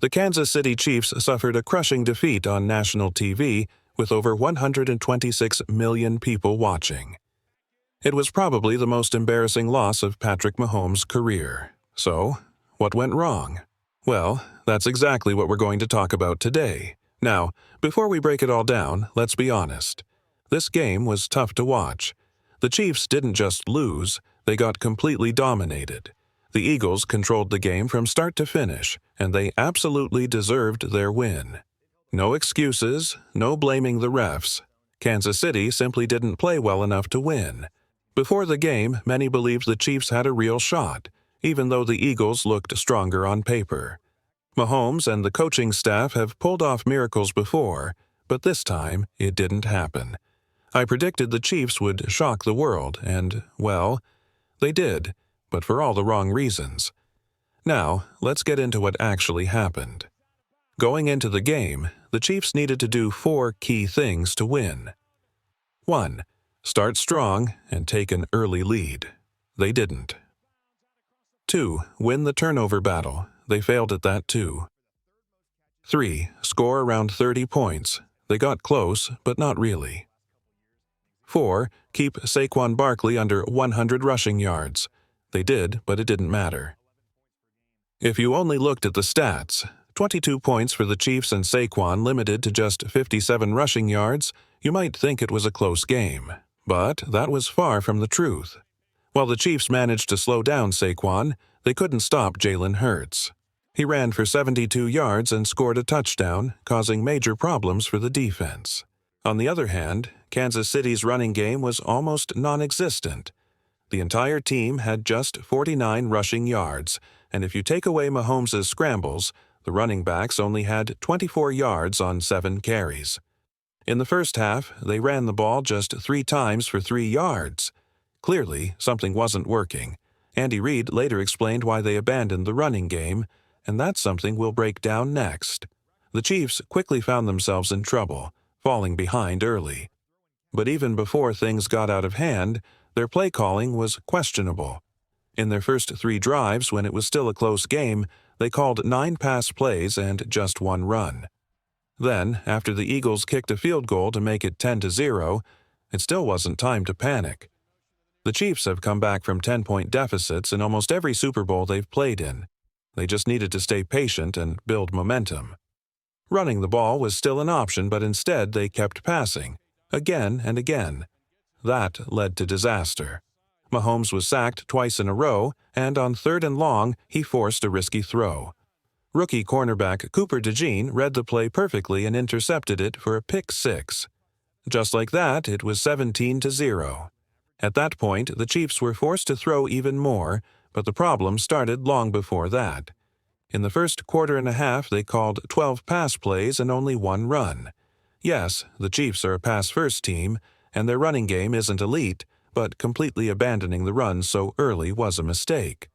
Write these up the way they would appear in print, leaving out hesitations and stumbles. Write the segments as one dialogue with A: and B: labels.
A: The Kansas City Chiefs suffered a crushing defeat on national TV with over 126 million people watching. It was probably the most embarrassing loss of Patrick Mahomes' career. So, what went wrong? Well, that's exactly what we're going to talk about today. Now, before we break it all down, let's be honest. This game was tough to watch. The Chiefs didn't just lose, they got completely dominated. The Eagles controlled the game from start to finish, and they absolutely deserved their win. No excuses, no blaming the refs. Kansas City simply didn't play well enough to win. Before the game, many believed the Chiefs had a real shot, even though the Eagles looked stronger on paper. Mahomes and the coaching staff have pulled off miracles before, but this time it didn't happen. I predicted the Chiefs would shock the world, and, well, they did, but for all the wrong reasons. Now, let's get into what actually happened. Going into the game, the Chiefs needed to do 4 key things to win. 1. Start strong and take an early lead. They didn't. 2. Win the turnover battle. They failed at that too. 3. Score around 30 points. They got close, but not really. 4. Keep Saquon Barkley under 100 rushing yards. They did, but it didn't matter. If you only looked at the stats, 22 points for the Chiefs and Saquon limited to just 57 rushing yards, you might think it was a close game. But that was far from the truth. While the Chiefs managed to slow down Saquon, they couldn't stop Jalen Hurts. He ran for 72 yards and scored a touchdown, causing major problems for the defense. On the other hand, Kansas City's running game was almost non-existent. The entire team had just 49 rushing yards, and if you take away Mahomes' scrambles, the running backs only had 24 yards on 7 carries. In the first half, they ran the ball just 3 times for 3 yards. Clearly, something wasn't working. Andy Reid later explained why they abandoned the running game, and that's something we'll break down next. The Chiefs quickly found themselves in trouble, falling behind early. But even before things got out of hand, their play calling was questionable. In their first 3 drives, when it was still a close game, they called 9 pass plays and just 1 run. Then, after the Eagles kicked a field goal to make it 10-0, it still wasn't time to panic. The Chiefs have come back from 10-point deficits in almost every Super Bowl they've played in. They just needed to stay patient and build momentum. Running the ball was still an option, but instead they kept passing, again and again. That led to disaster. Mahomes was sacked twice in a row, and on 3rd and long, he forced a risky throw. Rookie cornerback Cooper DeJean read the play perfectly and intercepted it for a pick 6. Just like that, it was 17-0. At that point, the Chiefs were forced to throw even more, but the problem started long before that. In the first quarter and a half, they called 12 pass plays and only 1 run. Yes, the Chiefs are a pass-first team, and their running game isn't elite, but completely abandoning the run so early was a mistake.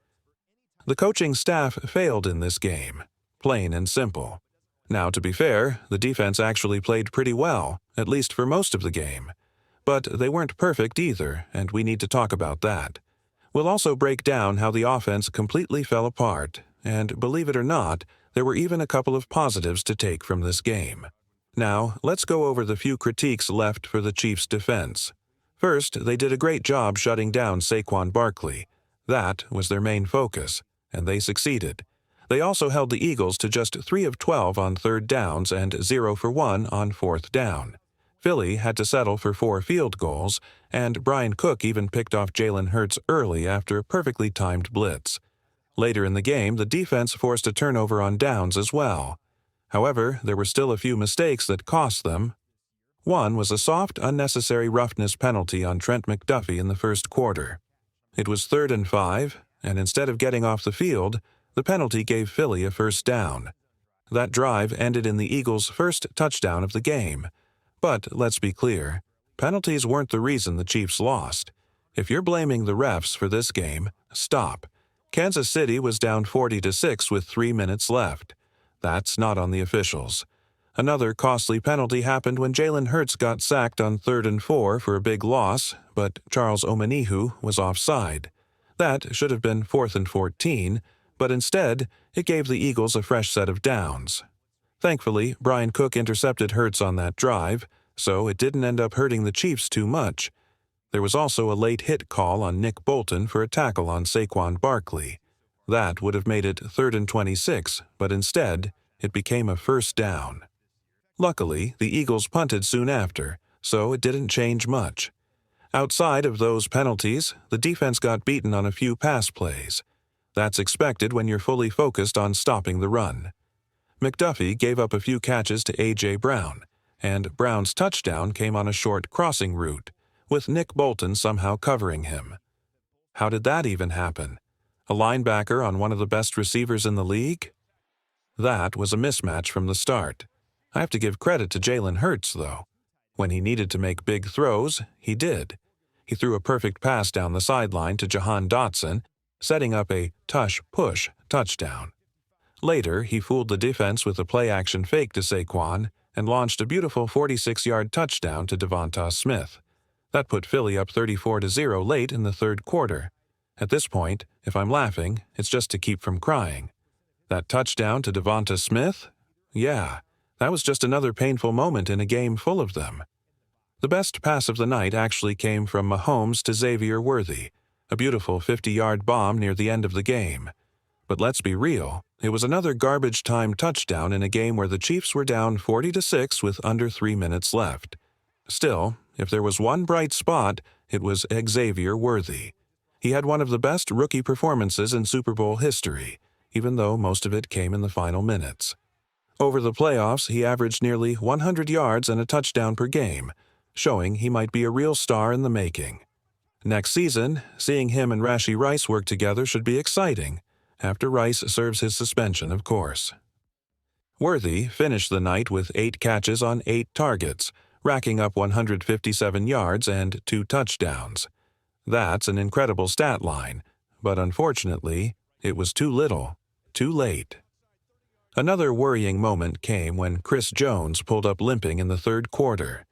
A: The coaching staff failed in this game, plain and simple. Now, to be fair, the defense actually played pretty well, at least for most of the game. But they weren't perfect either, and we need to talk about that. We'll also break down how the offense completely fell apart, and believe it or not, there were even a couple of positives to take from this game. Now, let's go over the few critiques left for the Chiefs' defense. First, they did a great job shutting down Saquon Barkley. That was their main focus, and they succeeded. They also held the Eagles to just 3 of 12 on 3rd downs and 0 for 1 on 4th down. Philly had to settle for 4 field goals, and Brian Cook even picked off Jalen Hurts early after a perfectly timed blitz. Later in the game, the defense forced a turnover on downs as well. However, there were still a few mistakes that cost them. One was a soft, unnecessary roughness penalty on Trent McDuffie in the first quarter. It was 3rd and 5, and instead of getting off the field, the penalty gave Philly a first down. That drive ended in the Eagles' first touchdown of the game. But let's be clear, penalties weren't the reason the Chiefs lost. If you're blaming the refs for this game, stop. Kansas City was down 40-6 with 3 minutes left. That's not on the officials. Another costly penalty happened when Jalen Hurts got sacked on 3rd and 4 for a big loss, but Charles Omenihu was offside. That should have been 4th and 14, but instead, it gave the Eagles a fresh set of downs. Thankfully, Brian Cook intercepted Hurts on that drive, so it didn't end up hurting the Chiefs too much. There was also a late hit call on Nick Bolton for a tackle on Saquon Barkley. That would have made it 3rd and 26, but instead, it became a first down. Luckily, the Eagles punted soon after, so it didn't change much. Outside of those penalties, the defense got beaten on a few pass plays. That's expected when you're fully focused on stopping the run. McDuffie gave up a few catches to A.J. Brown, and Brown's touchdown came on a short crossing route, with Nick Bolton somehow covering him. How did that even happen? A linebacker on one of the best receivers in the league? That was a mismatch from the start. I have to give credit to Jalen Hurts, though. When he needed to make big throws, he did. He threw a perfect pass down the sideline to Jahan Dotson, setting up a tush-push touchdown. Later, he fooled the defense with a play-action fake to Saquon and launched a beautiful 46-yard touchdown to Devonta Smith. That put Philly up 34-0 late in the third quarter. At this point, if I'm laughing, it's just to keep from crying. That touchdown to Devonta Smith? Yeah, that was just another painful moment in a game full of them. The best pass of the night actually came from Mahomes to Xavier Worthy, a beautiful 50-yard bomb near the end of the game. But let's be real, it was another garbage-time touchdown in a game where the Chiefs were down 40-6 with under 3 minutes left. Still, if there was one bright spot, it was Xavier Worthy. He had one of the best rookie performances in Super Bowl history, even though most of it came in the final minutes. Over the playoffs, he averaged nearly 100 yards and a touchdown per game, showing he might be a real star in the making. Next season, seeing him and Rashee Rice work together should be exciting, after Rice serves his suspension, of course. Worthy finished the night with 8 catches on 8 targets, racking up 157 yards and 2 touchdowns. That's an incredible stat line, but unfortunately, it was too little, too late. Another worrying moment came when Chris Jones pulled up limping in the third quarter.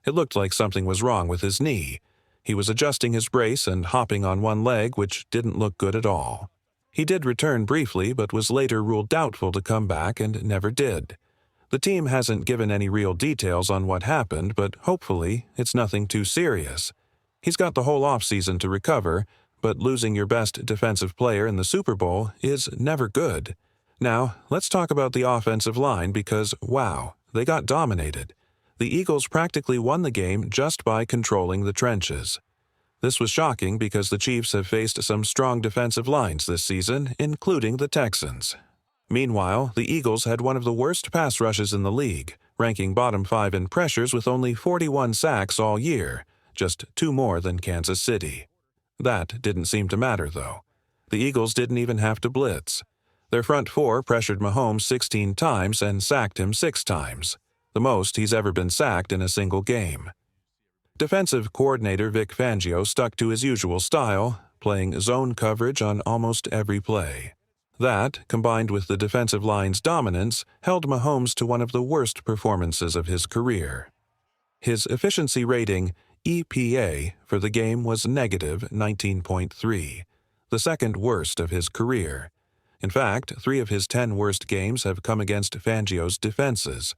A: It looked like something was wrong with his knee. He was adjusting his brace and hopping on one leg, which didn't look good at all. He did return briefly, but was later ruled doubtful to come back and never did. The team hasn't given any real details on what happened, but hopefully it's nothing too serious. He's got the whole offseason to recover, but losing your best defensive player in the Super Bowl is never good. Now, let's talk about the offensive line because, wow, they got dominated. The Eagles practically won the game just by controlling the trenches. This was shocking because the Chiefs have faced some strong defensive lines this season, including the Texans. Meanwhile, the Eagles had one of the worst pass rushes in the league, ranking bottom 5 in pressures with only 41 sacks all year, just 2 more than Kansas City. That didn't seem to matter, though. The Eagles didn't even have to blitz. Their front 4 pressured Mahomes 16 times and sacked him 6 times, the most he's ever been sacked in a single game. Defensive coordinator Vic Fangio stuck to his usual style, playing zone coverage on almost every play. That, combined with the defensive line's dominance, held Mahomes to one of the worst performances of his career. His efficiency rating, EPA, for the game was negative 19.3, the second worst of his career. In fact, 3 of his 10 worst games have come against Fangio's defenses.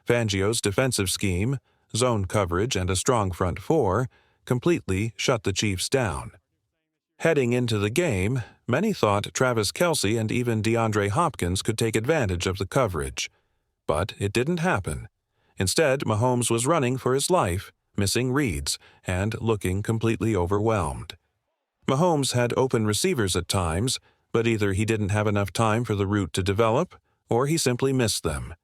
A: Fangio's defensive scheme, zone coverage, and a strong front 4 completely shut the Chiefs down. Heading into the game, many thought Travis Kelce and even DeAndre Hopkins could take advantage of the coverage. But it didn't happen. Instead, Mahomes was running for his life, missing reads, and looking completely overwhelmed. Mahomes had open receivers at times, but either he didn't have enough time for the route to develop, or he simply missed them.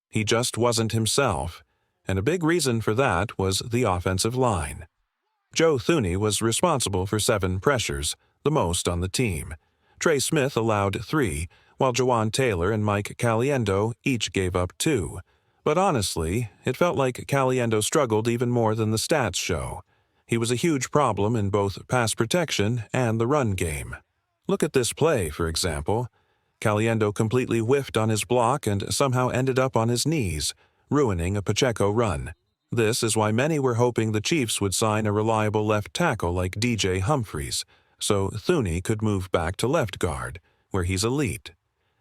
A: He just wasn't himself, and a big reason for that was the offensive line. Joe Thuney was responsible for 7 pressures, the most on the team. Trey Smith allowed 3, while Jawan Taylor and Mike Caliendo each gave up 2. But honestly, it felt like Caliendo struggled even more than the stats show. He was a huge problem in both pass protection and the run game. Look at this play, for example. Caliendo completely whiffed on his block and somehow ended up on his knees, ruining a Pacheco run. This is why many were hoping the Chiefs would sign a reliable left tackle like DJ Humphries, so Thuney could move back to left guard, where he's elite.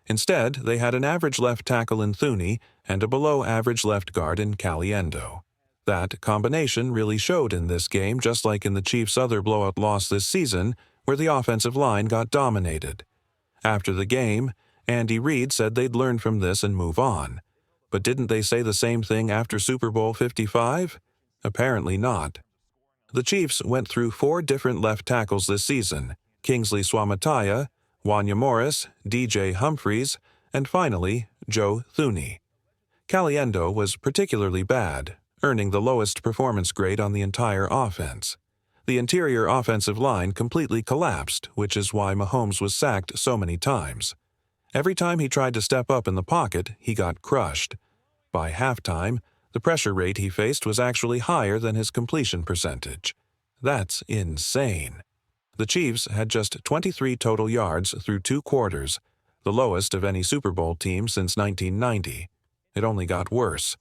A: Instead, they had an average left tackle in Thuney and a below-average left guard in Caliendo. That combination really showed in this game, just like in the Chiefs' other blowout loss this season, where the offensive line got dominated. After the game, Andy Reid said they'd learn from this and move on. But didn't they say the same thing after Super Bowl 55? Apparently not. The Chiefs went through 4 different left tackles this season: Kingsley Suamataia, Wanya Morris, DJ Humphries, and finally, Joe Thuney. Caliendo was particularly bad, earning the lowest performance grade on the entire offense. The interior offensive line completely collapsed, which is why Mahomes was sacked so many times. Every time he tried to step up in the pocket, he got crushed. By halftime, the pressure rate he faced was actually higher than his completion percentage. That's insane. The Chiefs had just 23 total yards through 2 quarters, the lowest of any Super Bowl team since 1990. It only got worse.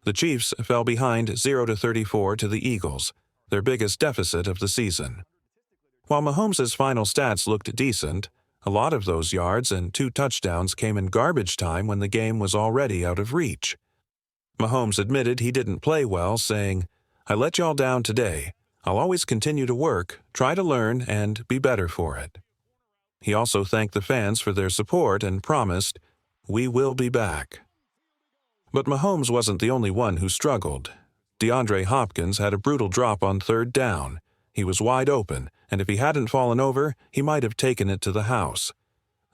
A: The Chiefs fell behind 0-34 to the Eagles, their biggest deficit of the season. While Mahomes' final stats looked decent, a lot of those yards and 2 touchdowns came in garbage time when the game was already out of reach. Mahomes admitted he didn't play well, saying, "I let y'all down today. I'll always continue to work, try to learn, and be better for it." He also thanked the fans for their support and promised, "We will be back." But Mahomes wasn't the only one who struggled. DeAndre Hopkins had a brutal drop on 3rd down. He was wide open, and if he hadn't fallen over, he might have taken it to the house.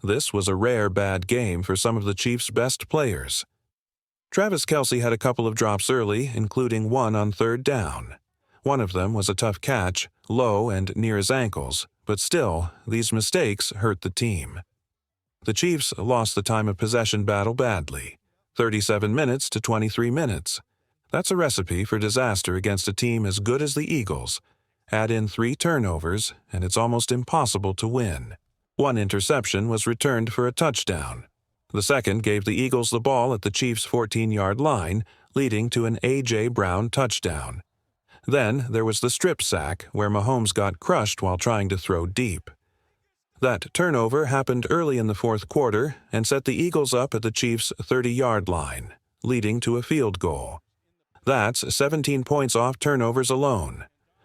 A: This was a rare bad game for some of the Chiefs' best players. Travis Kelce had a couple of drops early, including one on 3rd down. One of them was a tough catch, low and near his ankles, but still, these mistakes hurt the team. The Chiefs lost the time of possession battle badly, 37 minutes to 23 minutes. That's a recipe for disaster against a team as good as the Eagles. Add in 3 turnovers, and it's almost impossible to win. 1 interception was returned for a touchdown. The second gave the Eagles the ball at the Chiefs' 14-yard line, leading to an A.J. Brown touchdown. Then there was the strip sack, where Mahomes got crushed while trying to throw deep. That turnover happened early in the 4th quarter and set the Eagles up at the Chiefs' 30-yard line, leading to a field goal. That's 17 points off turnovers alone.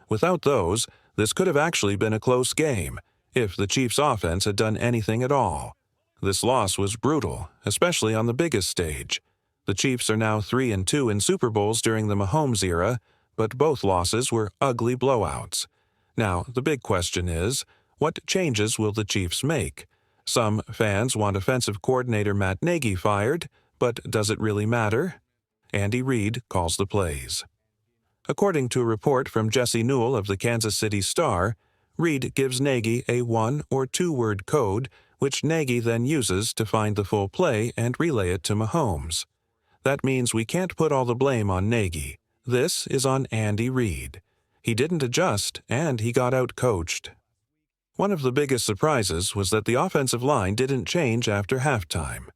A: Without those, this could have actually been a close game, if the Chiefs' offense had done anything at all. This loss was brutal, especially on the biggest stage. The Chiefs are now 3-2 in Super Bowls during the Mahomes era, but both losses were ugly blowouts. Now, the big question is, what changes will the Chiefs make? Some fans want offensive coordinator Matt Nagy fired, but does it really matter? Andy Reid calls the plays. According to a report from Jesse Newell of the Kansas City Star, Reid gives Nagy a 1- or 2-word code, which Nagy then uses to find the full play and relay it to Mahomes. That means we can't put all the blame on Nagy. This is on Andy Reid. He didn't adjust, and he got out-coached. One of the biggest surprises was that the offensive line didn't change after halftime.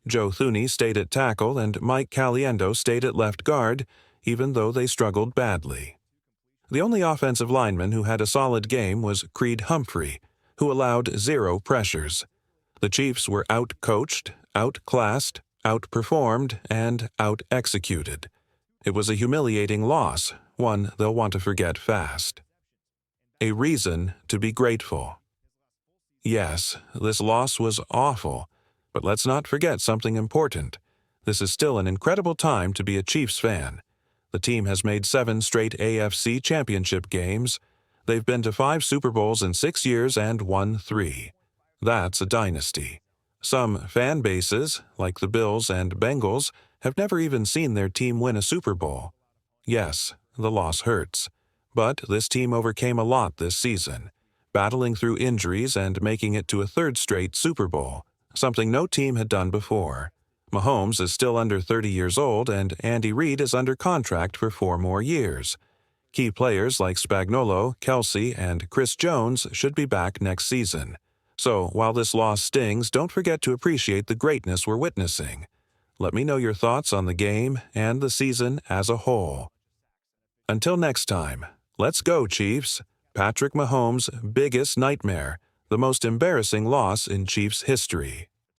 A: Joe Thuney stayed at tackle and Mike Caliendo stayed at left guard, even though they struggled badly. The only offensive lineman who had a solid game was Creed Humphrey, who allowed 0 pressures. The Chiefs were out-coached, outclassed, outperformed, and out-executed. It was a humiliating loss, one they'll want to forget fast. A reason to be grateful. Yes, this loss was awful, but let's not forget something important. This is still an incredible time to be a Chiefs fan. The team has made 7 straight AFC championship games. They've been to 5 Super Bowls in 6 years and won 3. That's a dynasty. Some fan bases, like the Bills and Bengals, have never even seen their team win a Super Bowl. Yes, the loss hurts. But this team overcame a lot this season, battling through injuries and making it to a 3rd straight Super Bowl, something no team had done before. Mahomes is still under 30 years old, and Andy Reid is under contract for 4 more years. Key players like Spagnuolo, Kelce, and Chris Jones should be back next season. So, while this loss stings, don't forget to appreciate the greatness we're witnessing. Let me know your thoughts on the game and the season as a whole. Until next time, let's go, Chiefs. Patrick Mahomes' biggest nightmare, the most embarrassing loss in Chiefs history.